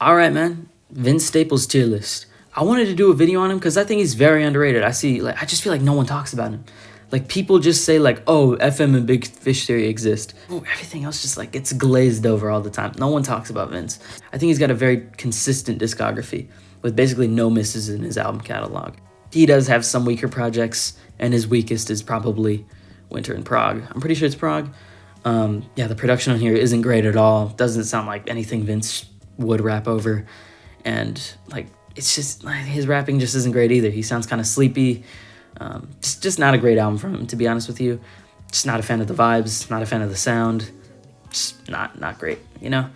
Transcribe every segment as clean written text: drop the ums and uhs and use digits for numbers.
All right, man. Vince Staples tier list. I wanted to do a video on him because I think he's very underrated. I just feel like no one talks about him. Like, people just say, like, oh, FM and Big Fish Theory exist. Oh, everything else just, like, gets glazed over all the time. No one talks about Vince. I think he's got a very consistent discography with basically no misses in his album catalog. He does have some weaker projects, and his weakest is probably Winter in Prague. I'm pretty sure it's Prague. Yeah, the production on here isn't great at all. Doesn't sound like anything Vince would rap over. And, like, it's just, like, his rapping just isn't great either. He sounds kind of sleepy. Just not a great album from him, to be honest with you. Just not a fan of the vibes, not a fan of the sound. Just not great, you know?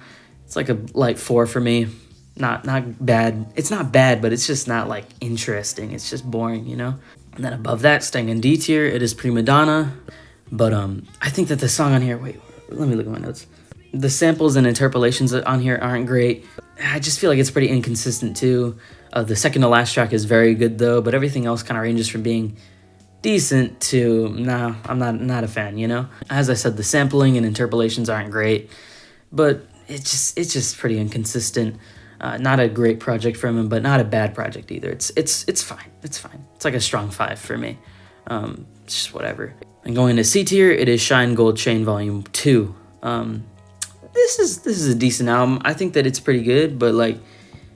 It's like a light 4 for me. Not bad. It's not bad, but it's just not, like, interesting. It's just boring, you know? And then above that, staying in D tier, it is Prima Donna. But I think that the song on here, wait, let me look at my notes. The samples and interpolations on here aren't great. I just feel like it's pretty inconsistent too. The second to last track is very good though, but everything else kind of ranges from being decent to, nah, I'm not a fan, you know? As I said, the sampling and interpolations aren't great, but it's just pretty inconsistent. Not a great project from him, but not a bad project either. It's fine. It's fine. It's like a strong 5 for me. Just whatever. And going to C tier, it is Shine Gold Chain Volume 2. This is a decent album. I think that it's pretty good, but like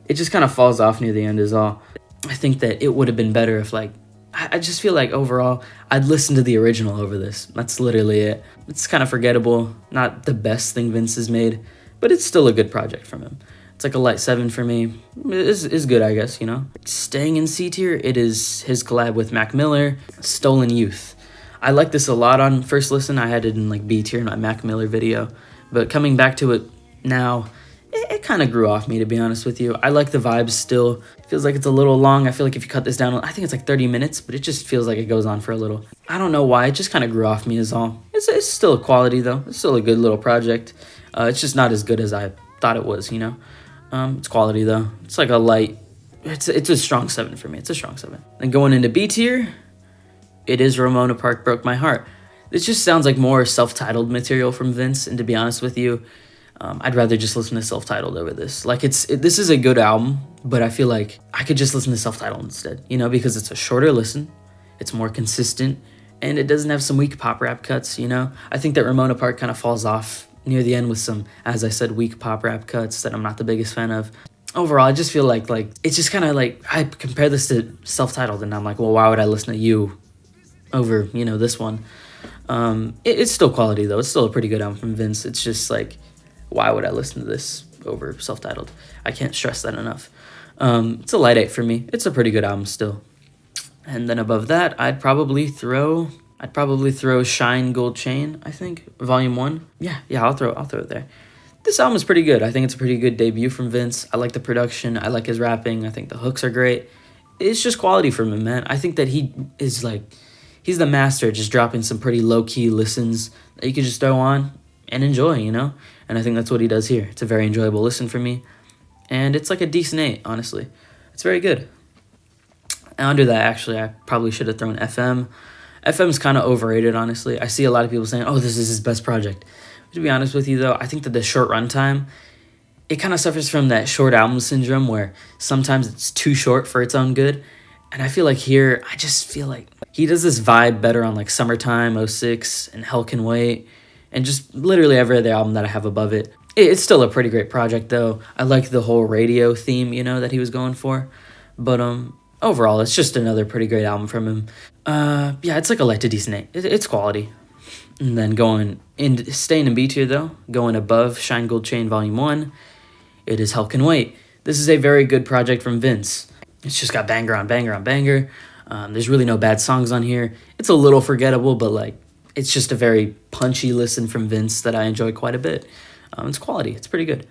it just kind of falls off near the end is all. I think that it would have been better if like I just feel like overall I'd listen to the original over this. That's literally it. It's kind of forgettable, not the best thing Vince has made, but it's still a good project from him. It's like a light 7 for me. It's good, I guess, you know. Staying in C tier, it is his collab with Mac Miller, Stolen Youth. I like this a lot on first listen. I had it in like B tier in my Mac Miller video. But coming back to it now, it kind of grew off me, to be honest with you. I like the vibes still. It feels like it's a little long. I feel like if you cut this down, I think it's like 30 minutes, but it just feels like it goes on for a little. I don't know why. It just kind of grew off me is all. It's still a quality, though. It's still a good little project. It's just not as good as I thought it was, you know? It's quality, though. It's like a light... It's a strong 7 for me. It's a strong 7. And going into B tier, it is Ramona Park Broke My Heart. This just sounds like more self-titled material from Vince, and to be honest with you, I'd rather just listen to self-titled over this. Like, this is a good album, but I feel like I could just listen to self-titled instead, you know, because it's a shorter listen, it's more consistent, and it doesn't have some weak pop rap cuts, you know? I think that Ramona Park kind of falls off near the end with some, as I said, weak pop rap cuts that I'm not the biggest fan of. Overall, I just feel like it's just kind of like, I compare this to self-titled, and I'm like, well, why would I listen to you over, you know, this one? It's still quality, though. It's still a pretty good album from Vince. It's just like, why would I listen to this over self-titled? I can't stress that enough. It's a light 8 for me. It's a pretty good album still. And then above that, I'd probably throw Shine Gold Chain, I think, Volume 1. Yeah, I'll throw it there. This album is pretty good. I think it's a pretty good debut from Vince. I like the production. I like his rapping. I think the hooks are great. It's just quality from him, man. I think that he is like... He's the master just dropping some pretty low-key listens that you can just throw on and enjoy, you know? And I think that's what he does here. It's a very enjoyable listen for me. And it's like a decent 8, honestly. It's very good. And under that, actually, I probably should have thrown FM. FM's kind of overrated, honestly. I see a lot of people saying, oh, this is his best project. But to be honest with you, though, I think that the short runtime, it kind of suffers from that short album syndrome where sometimes it's too short for its own good. And I feel like here, I just feel like he does this vibe better on like Summertime, 06, and Hell Can Wait, and just literally every other album that I have above it. It's still a pretty great project, though. I like the whole radio theme, you know, that he was going for. But overall, it's just another pretty great album from him. Yeah, it's like a light to decent 8. It's quality. And then staying in B tier, though, going above Shine Gold Chain Volume 1, it is Hell Can Wait. This is a very good project from Vince. It's just got banger on banger on banger. There's really no bad songs on here. It's a little forgettable, but like it's just a very punchy listen from Vince that I enjoy quite a bit. It's quality. It's pretty good.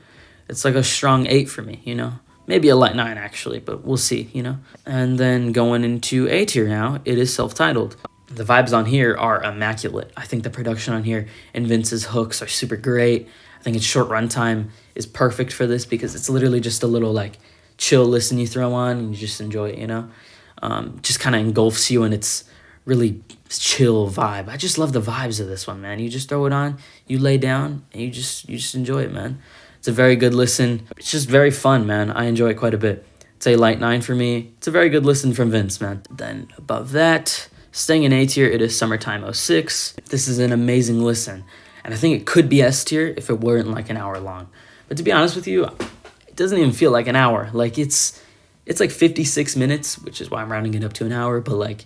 It's like a strong 8 for me, you know? Maybe a light 9, actually, but we'll see, you know? And then going into A tier now, it is self-titled. The vibes on here are immaculate. I think the production on here and Vince's hooks are super great. I think its short runtime is perfect for this because it's literally just a little like chill listen you throw on and you just enjoy it, you know? Just kind of engulfs you in its really chill vibe. I just love the vibes of this one, man. You just throw it on, you lay down, and you just enjoy it, man. It's a very good listen. It's just very fun, man. I enjoy it quite a bit. It's a light 9 for me. It's a very good listen from Vince, man. Then above that, staying in A tier, it is Summertime '06. This is an amazing listen. And I think it could be S tier if it weren't like an hour long. But to be honest with you, it doesn't even feel like an hour. Like it's like 56 minutes, which is why I'm rounding it up to an hour. But like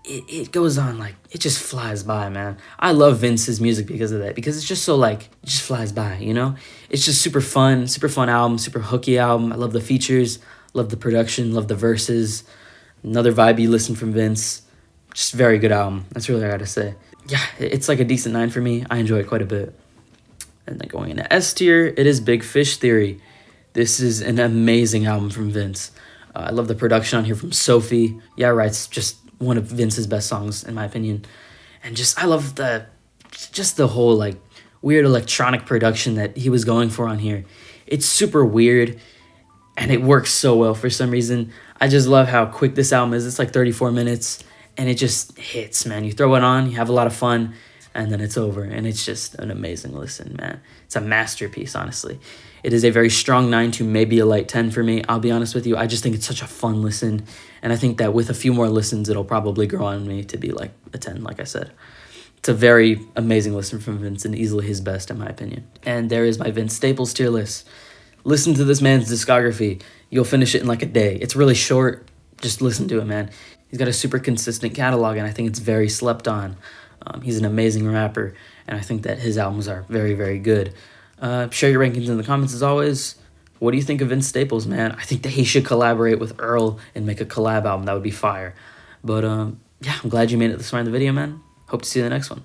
it goes on, like it just flies by, man. I love Vince's music because of that. Because it's just so like, it just flies by, you know? It's just super fun album, super hooky album. I love the features, love the production, love the verses. Another vibey listen from Vince. Just very good album. That's really all I gotta say. Yeah, it's like a decent 9 for me. I enjoy it quite a bit. And then going into S tier, it is Big Fish Theory. This is an amazing album from Vince. I love the production on here from Sophie. Yeah, right, it's just one of Vince's best songs, in my opinion. And I love the whole, like, weird electronic production that he was going for on here. It's super weird, and it works so well for some reason. I just love how quick this album is. It's like 34 minutes, and it just hits, man. You throw it on, you have a lot of fun, and then it's over. And it's just an amazing listen, man. It's a masterpiece, honestly. It is a very strong 9 to maybe a light 10 for me. I'll be honest with you. I just think it's such a fun listen. And I think that with a few more listens, it'll probably grow on me to be like a 10, like I said. It's a very amazing listen from Vince and easily his best, in my opinion. And there is my Vince Staples tier list. Listen to this man's discography. You'll finish it in like a day. It's really short. Just listen to it, man. He's got a super consistent catalog, and I think it's very slept on. He's an amazing rapper, and I think that his albums are very, very good. Share your rankings in the comments as always. What do you think of Vince Staples, man? I think that he should collaborate with Earl and make a collab album. That would be fire. But yeah, I'm glad you made it this far in the video, man. Hope to see you in the next one.